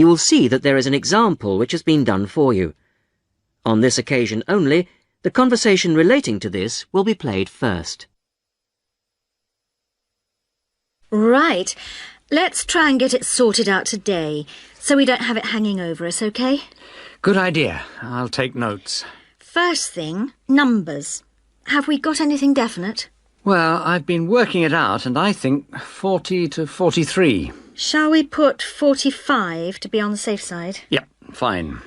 You will see that there is an example which has been done for you. On this occasion only, the conversation relating to this will be played first. Right. Let's try and get it sorted out today, so we don't have it hanging over us, OK? Good idea. I'll take notes. First thing, numbers. Have we got anything definite? Well, I've been working it out, and I think 40 to 43. Shall we put 45 to be on the safe side? Yep, fine.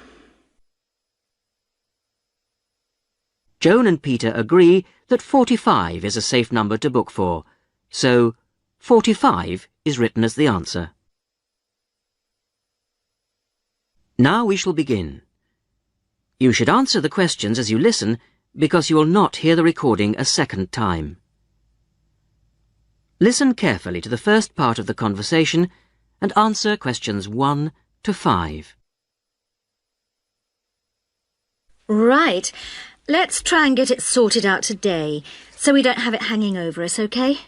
Joan and Peter agree that 45 is a safe number to book for, so 45 is written as the answer. Now we shall begin. You should answer the questions as you listen, because you will not hear the recording a second time. Listen carefully to the first part of the conversation and answer questions 1 to 5. Right. Let's try and get it sorted out today, so we don't have it hanging over us, OK?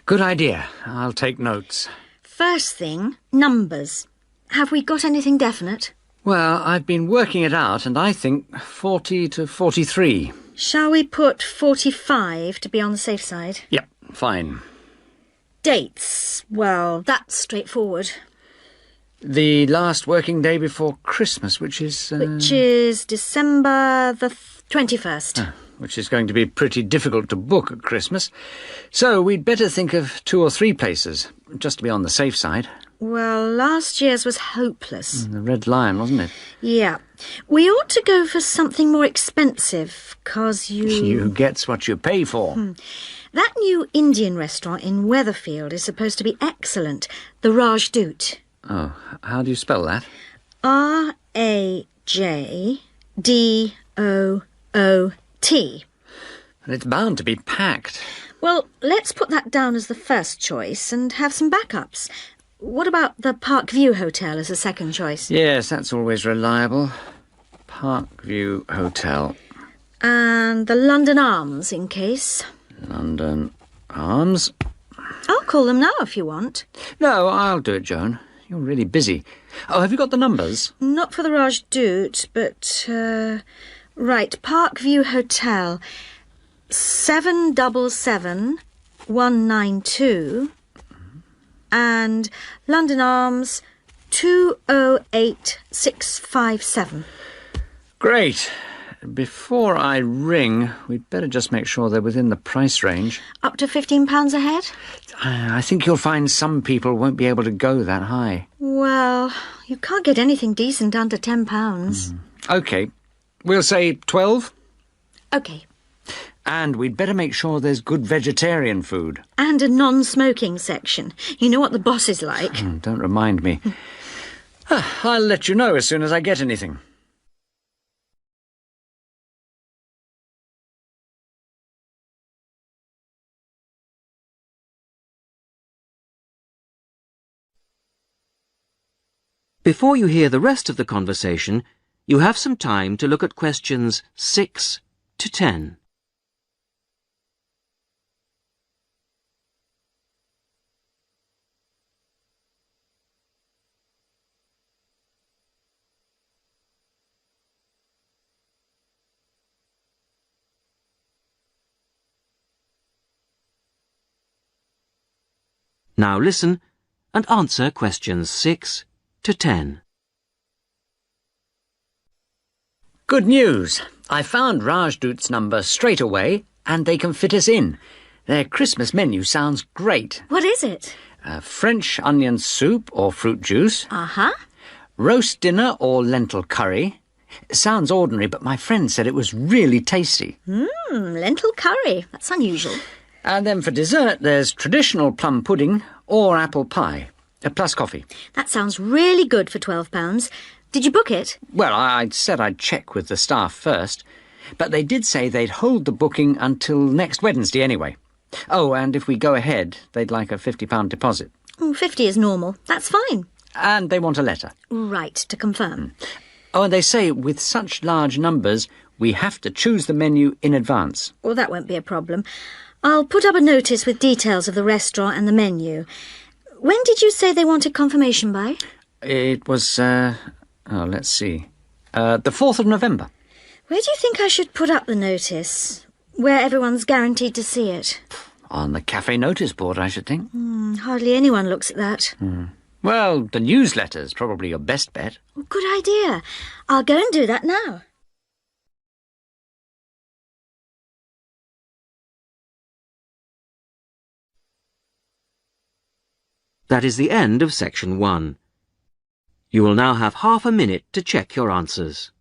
Good idea. I'll take notes. First thing, numbers. Have we got anything definite? Well, I've been working it out, and I think 40 to 43. Shall we put 45 to be on the safe side? Yep, fine. Dates. Well, that's straightforward. The last working day before Christmas, which is... Which is December the 21st. Which is going to be pretty difficult to book at Christmas. So we'd better think of 2 or 3 places, just to be on the safe side. Well, last year's was hopeless. The Red Lion, wasn't it? Yeah. We ought to go for something more expensive, 'cause You gets what you pay for. That new Indian restaurant in Weatherfield is supposed to be excellent. The Rajdoot. Oh, how do you spell that? Rajdoot. And it's bound to be packed. Well, let's put that down as the first choice and have some backups. What about the Parkview Hotel as a second choice? Yes, that's always reliable. Parkview Hotel. And the London Arms, in case. London Arms? I'll call them now if you want. No, I'll do it, Joan. You're really busy. Oh, have you got the numbers? Not for the Rajdoot, but... right, Parkview Hotel. 777192. And London Arms 208657. Great. Before I ring, we'd better just make sure they're within the price range. Up to £15 a head? I think you'll find some people won't be able to go that high. Well, you can't get anything decent under £10. OK. We'll say 12. OK. And we'd better make sure there's good vegetarian food. And a non-smoking section. You know what the boss is like. Don't remind me. I'll let you know as soon as I get anything. Before you hear the rest of the conversation, you have some time to look at questions 6 to 10. Now listen and answer questions 6 to 10. Good news. I found Rajdoot's number straight away, and they can fit us in. Their Christmas menu sounds great. What is it? French onion soup or fruit juice. Uh-huh. Roast dinner or lentil curry. Sounds ordinary, but my friend said it was really tasty. Lentil curry. That's unusual. And then for dessert, there's traditional plum pudding or apple pie, plus coffee. That sounds really good for £12. Did you book it? Well, I'd said I'd check with the staff first, but they did say they'd hold the booking until next Wednesday anyway. Oh, and if we go ahead, they'd like a £50 deposit. 50 is normal. That's fine. And they want a letter. Right, to confirm. Oh, and they say with such large numbers, we have to choose the menu in advance. Well, that won't be a problem. I'll put up a notice with details of the restaurant and the menu. When did you say they wanted confirmation by? It was, let's see. The 4th of November. Where do you think I should put up the notice? Where everyone's guaranteed to see it? On the cafe notice board, I should think. Hardly anyone looks at that. Well, the newsletter's probably your best bet. Oh, good idea. I'll go and do that now. That is the end of section 1. You will now have half a minute to check your answers.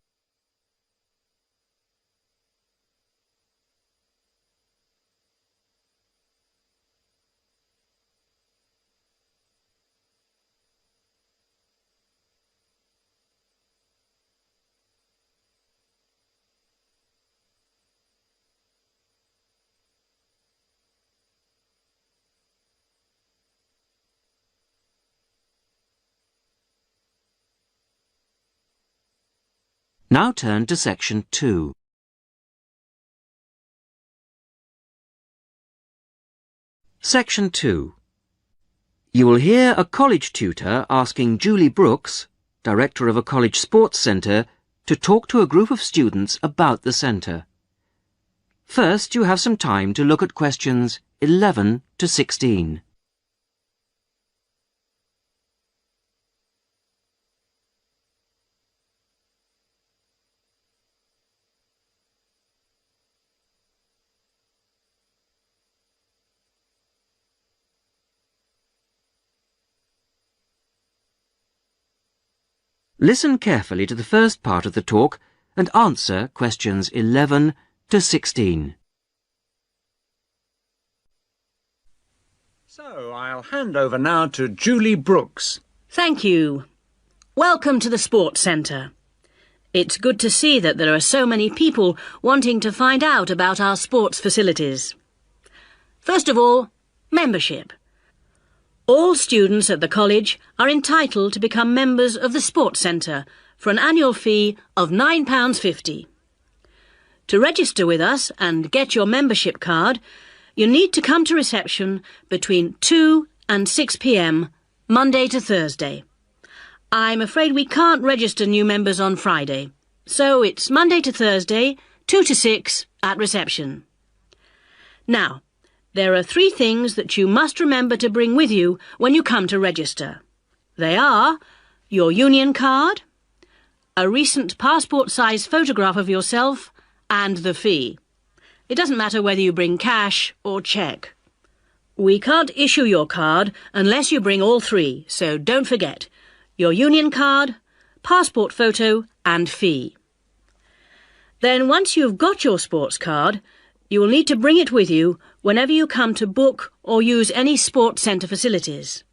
Now turn to section 2. Section 2. You will hear a college tutor asking Julie Brooks, director of a college sports centre, to talk to a group of students about the centre. First, you have some time to look at questions 11 to 16. Listen carefully to the first part of the talk and answer questions 11 to 16. So, I'll hand over now to Julie Brooks. Thank you. Welcome to the Sports Centre. It's good to see that there are so many people wanting to find out about our sports facilities. First of all, membership. All students at the college are entitled to become members of the Sports Centre for an annual fee of £9.50. To register with us and get your membership card, you need to come to reception between 2 and 6 p.m, Monday to Thursday. I'm afraid we can't register new members on Friday, so it's Monday to Thursday, 2 to 6 at reception. Now, there are 3 things that you must remember to bring with you when you come to register. They are your union card, a recent passport-size photograph of yourself, and the fee. It doesn't matter whether you bring cash or cheque. We can't issue your card unless you bring all 3, so don't forget your union card, passport photo and fee. Then once you've got your sports card, you will need to bring it with you whenever you come to book or use any sports centre facilities.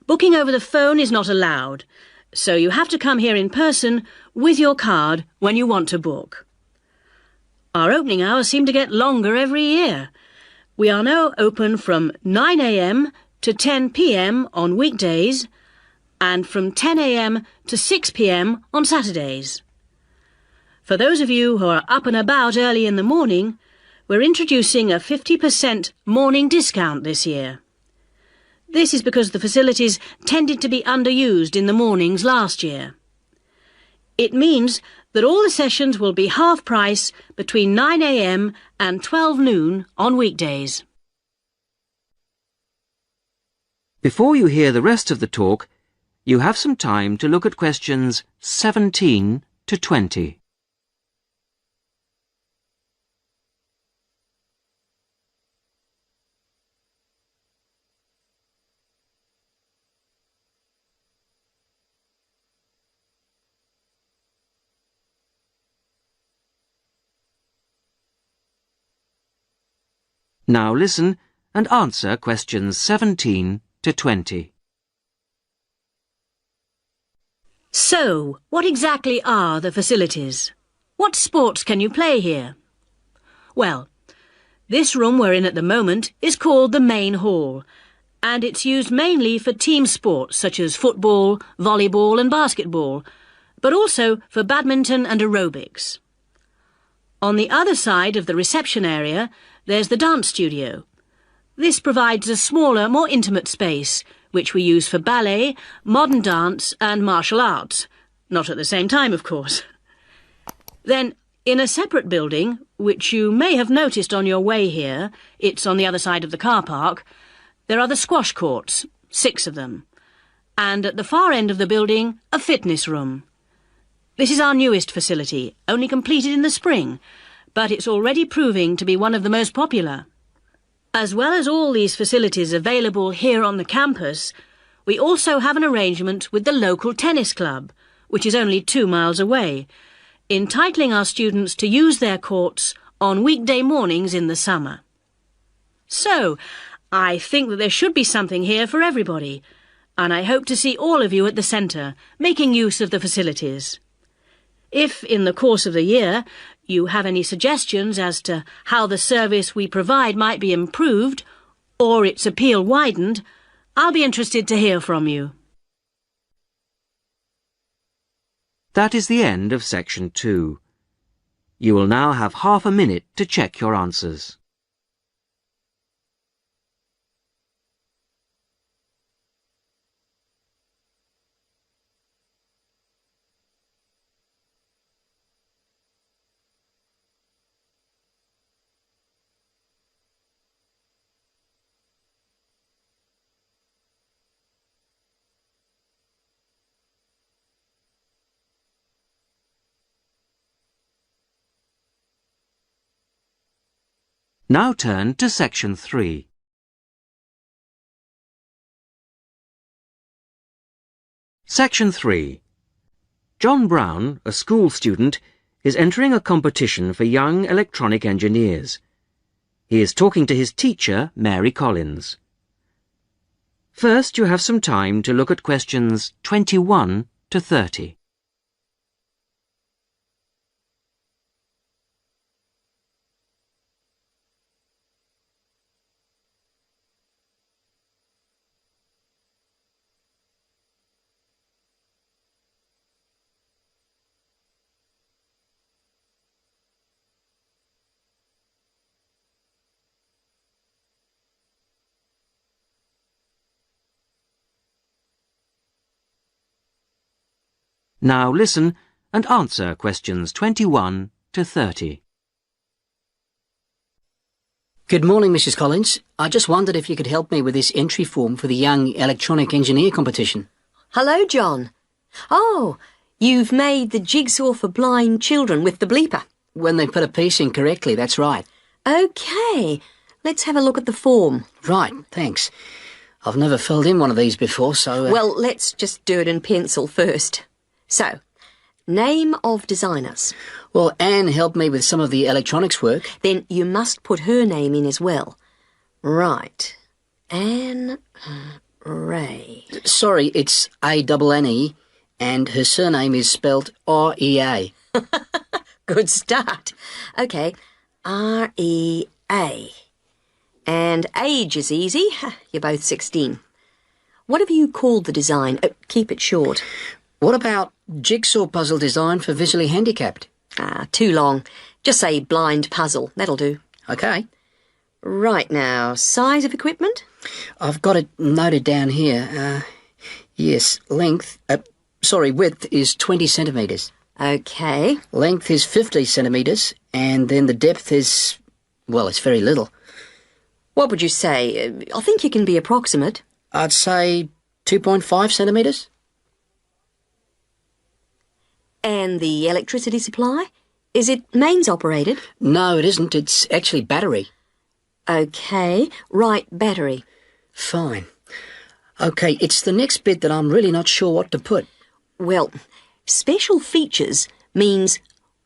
Booking over the phone is not allowed, so you have to come here in person with your card when you want to book. Our opening hours seem to get longer every year. We are now open from 9 a.m. to 10 p.m. on weekdays and from 10 a.m. to 6 p.m. on Saturdays. For those of you who are up and about early in the morning, we're introducing a 50% morning discount this year. This is because the facilities tended to be underused in the mornings last year. It means that all the sessions will be half price between 9 a.m. and 12 noon on weekdays. Before you hear the rest of the talk, you have some time to look at questions 17 to 20. Now listen and answer questions 17 to 20. So, what exactly are the facilities? What sports can you play here? Well, this room we're in at the moment is called the main hall, and it's used mainly for team sports such as football, volleyball and basketball, but also for badminton and aerobics. On the other side of the reception area, there's the dance studio. This provides a smaller, more intimate space which we use for ballet, modern dance and martial arts. Not at the same time, of course. Then, in a separate building, which you may have noticed on your way here, it's on the other side of the car park, there are the squash courts, 6 of them. And at the far end of the building, a fitness room. This is our newest facility, only completed in the spring, but it's already proving to be one of the most popular. As well as all these facilities available here on the campus, we also have an arrangement with the local tennis club, which is only 2 miles away, entitling our students to use their courts on weekday mornings in the summer. So, I think that there should be something here for everybody, and I hope to see all of you at the centre, making use of the facilities. If, in the course of the year, you have any suggestions as to how the service we provide might be improved, or its appeal widened, I'll be interested to hear from you. That is the end of section 2. You will now have half a minute to check your answers. Now turn to section 3. Section 3. John Brown, a school student, is entering a competition for young electronic engineers. He is talking to his teacher, Mary Collins. First, you have some time to look at questions 21 to 30. Now listen and answer questions 21 to 30. Good morning, Mrs. Collins. I just wondered if you could help me with this entry form for the Young Electronic Engineer competition. Hello, John. Oh, you've made the jigsaw for blind children with the bleeper. When they put a piece in correctly, that's right. OK, let's have a look at the form. Right, thanks. I've never filled in one of these before, so... Well, let's just do it in pencil first. So, name of designers. Well, Anne helped me with some of the electronics work. Then you must put her name in as well. Right. Anne Ray. Sorry, it's A-N-N-E, and her surname is spelt R-E-A. Good start. OK, R-E-A. And age is easy. You're both 16. What have you called the design? Keep it short. What about jigsaw puzzle design for visually handicapped? Too long. Just say blind puzzle. That'll do. OK. Right now, size of equipment? I've got it noted down here. Yes, width is 20 centimetres. OK. Length is 50 centimetres, and then the depth is, well, it's very little. What would you say? I think you can be approximate. I'd say 2.5 centimetres. And the electricity supply? Is it mains operated? No, it isn't. It's actually battery. OK, right, battery. Fine. OK, it's the next bit that I'm really not sure what to put. Well, special features means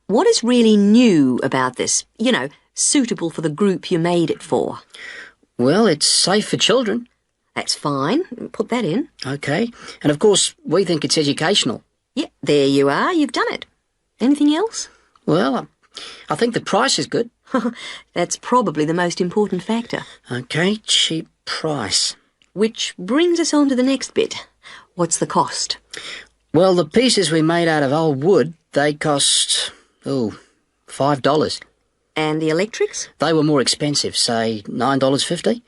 what is really new about this? You know, suitable for the group you made it for. Well, it's safe for children. That's fine. Put that in. OK. And of course, we think it's educational. Yeah, there you are. You've done it. Anything else? Well, I think the price is good. That's probably the most important factor. OK, cheap price. Which brings us on to the next bit. What's the cost? Well, the pieces we made out of old wood, they cost, $5. And the electrics? They were more expensive, say $9.50.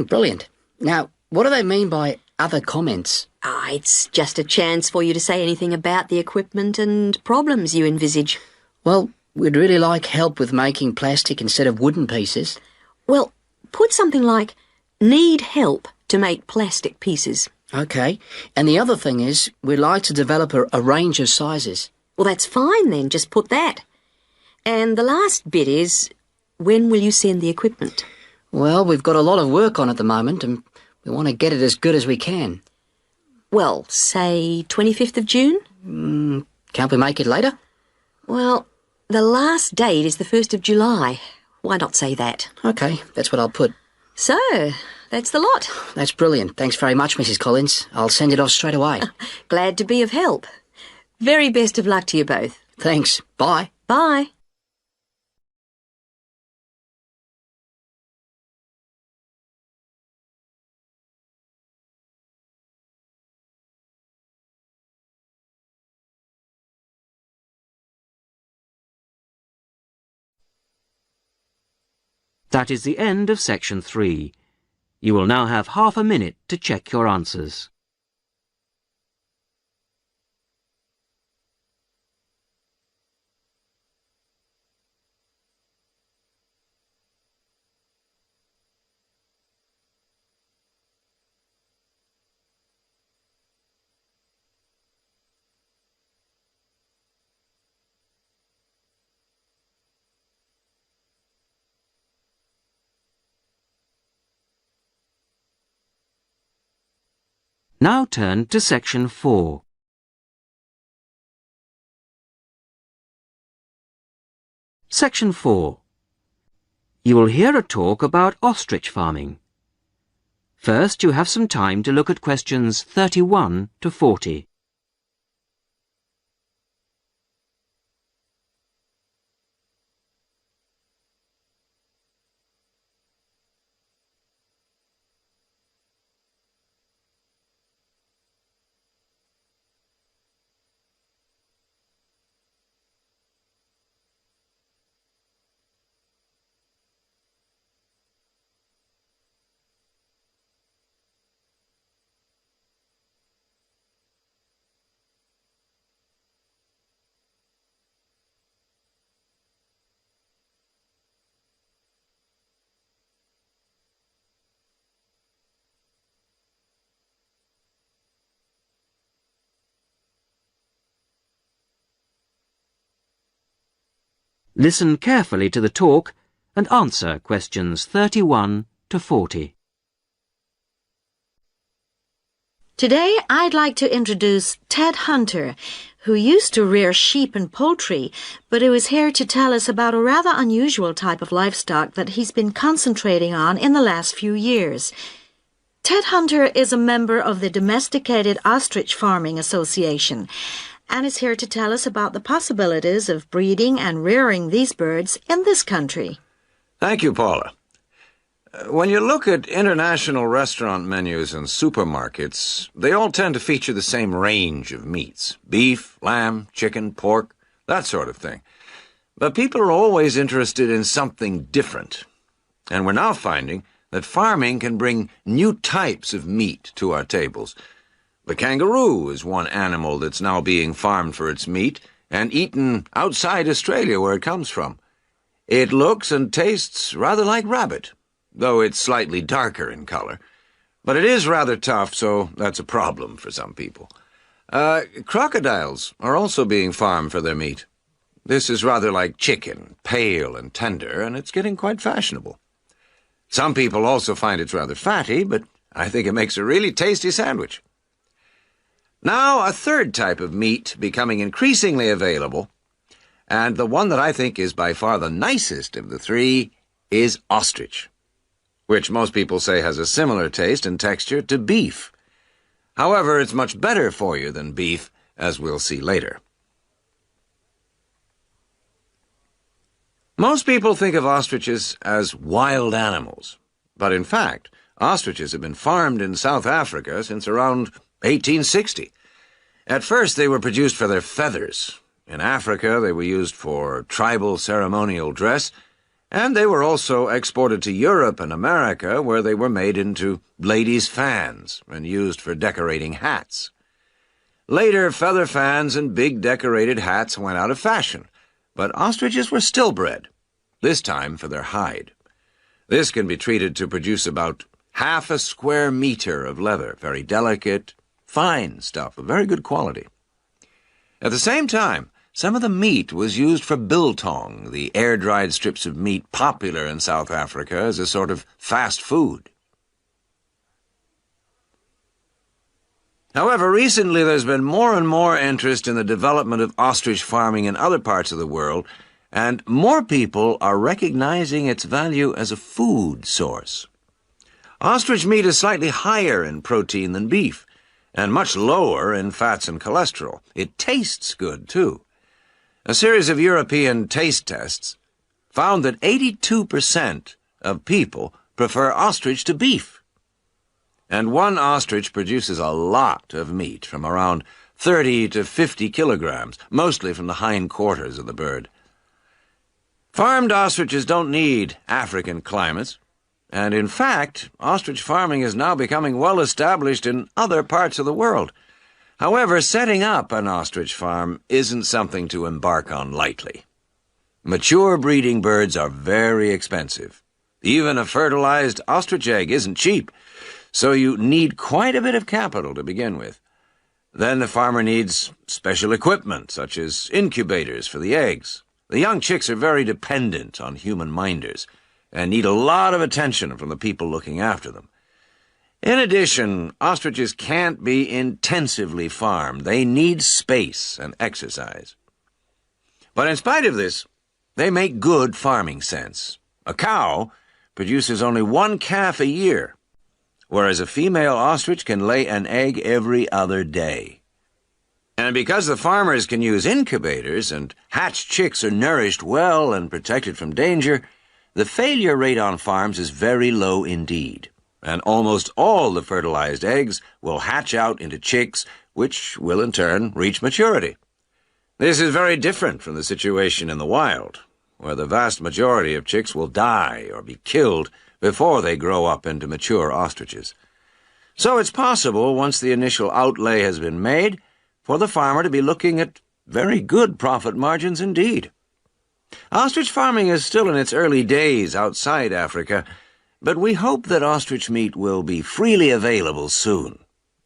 Brilliant. Now, what do they mean by other comments? It's just a chance for you to say anything about the equipment and problems you envisage. Well, we'd really like help with making plastic instead of wooden pieces. Well, put something like, need help to make plastic pieces. OK. And the other thing is, we'd like to develop a range of sizes. Well, that's fine then, just put that. And the last bit is, when will you send the equipment? Well, we've got a lot of work on at the moment, and we want to get it as good as we can. Well, say 25th of June? Can't we make it later? Well, the last date is the 1st of July. Why not say that? OK, that's what I'll put. So, that's the lot. That's brilliant. Thanks very much, Mrs. Collins. I'll send it off straight away. Glad to be of help. Very best of luck to you both. Thanks. Bye. Bye. That is the end of section 3. You will now have half a minute to check your answers. Now turn to section 4. Section 4. You will hear a talk about ostrich farming. First, you have some time to look at questions 31 to 40. Listen carefully to the talk and answer questions 31 to 40. Today I'd like to introduce Ted Hunter, who used to rear sheep and poultry, but who is here to tell us about a rather unusual type of livestock that he's been concentrating on in the last few years. Ted Hunter is a member of the Domesticated Ostrich Farming Association and is here to tell us about the possibilities of breeding and rearing these birds in this country. Thank you, Paula. When you look at international restaurant menus and supermarkets, they all tend to feature the same range of meats: beef, lamb, chicken, pork, that sort of thing. But people are always interested in something different. And we're now finding that farming can bring new types of meat to our tables. The kangaroo is one animal that's now being farmed for its meat and eaten outside Australia where it comes from. It looks and tastes rather like rabbit, though it's slightly darker in color. But it is rather tough, so that's a problem for some people. Crocodiles are also being farmed for their meat. This is rather like chicken, pale and tender, and it's getting quite fashionable. Some people also find it's rather fatty, but I think it makes a really tasty sandwich. Now, a third type of meat becoming increasingly available, and the one that I think is by far the nicest of the three, is ostrich, which most people say has a similar taste and texture to beef. However, it's much better for you than beef, as we'll see later. Most people think of ostriches as wild animals, but in fact, ostriches have been farmed in South Africa since around 1860. At first, they were produced for their feathers. In Africa, they were used for tribal ceremonial dress, And they were also exported to Europe and America, where they were made into ladies' fans and used for decorating hats. Later, feather fans and big decorated hats went out of fashion, but ostriches were still bred, this time for their hide. This can be treated to produce about half a square meter of leather, very delicate, fine stuff of very good quality. At the same time, some of the meat was used for biltong, the air-dried strips of meat popular in South Africa as a sort of fast food. However, recently there's been more and more interest in the development of ostrich farming in other parts of the world, and more people are recognizing its value as a food source. Ostrich meat is slightly higher in protein than beef, and much lower in fats and cholesterol. It tastes good, too. A series of European taste tests found that 82% of people prefer ostrich to beef. And one ostrich produces a lot of meat, from around 30 to 50 kilograms, mostly from the hindquarters of the bird. Farmed ostriches don't need African climates, and in fact, ostrich farming is now becoming well established in other parts of the world. However, setting up an ostrich farm isn't something to embark on lightly. Mature breeding birds are very expensive. Even a fertilized ostrich egg isn't cheap, so you need quite a bit of capital to begin with. Then the farmer needs special equipment, such as incubators for the eggs. The young chicks are very dependent on human minders and need a lot of attention from the people looking after them. In addition, ostriches can't be intensively farmed. They need space and exercise. But in spite of this, they make good farming sense. A cow produces only one calf a year, whereas a female ostrich can lay an egg every other day. And because the farmers can use incubators and hatched chicks are nourished well and protected from danger, the failure rate on farms is very low indeed. And almost all the fertilized eggs will hatch out into chicks, which will in turn reach maturity. This is very different from the situation in the wild, where the vast majority of chicks will die or be killed before they grow up into mature ostriches. So it's possible, once the initial outlay has been made, for the farmer to be looking at very good profit margins indeed. Ostrich farming is still in its early days outside Africa, but we hope that ostrich meat will be freely available soon,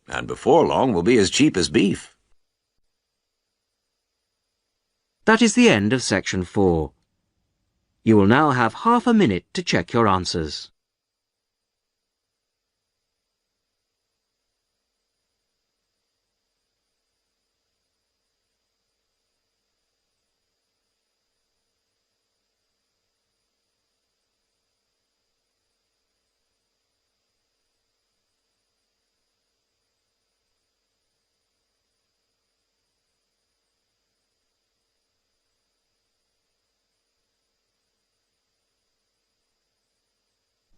and before long will be as cheap as beef. That is the end of section 4. You will now have half a minute to check your answers.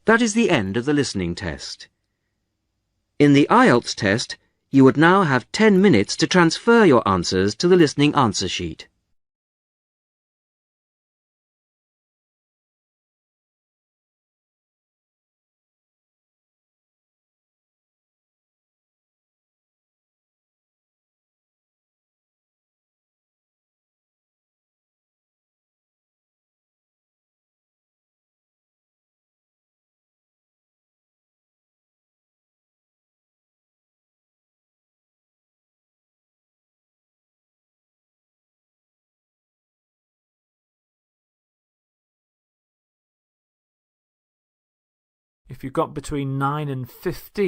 That is the end of the listening test. In the IELTS test, you would now have 10 minutes to transfer your answers to the listening answer sheet. If you got between 9 and 15,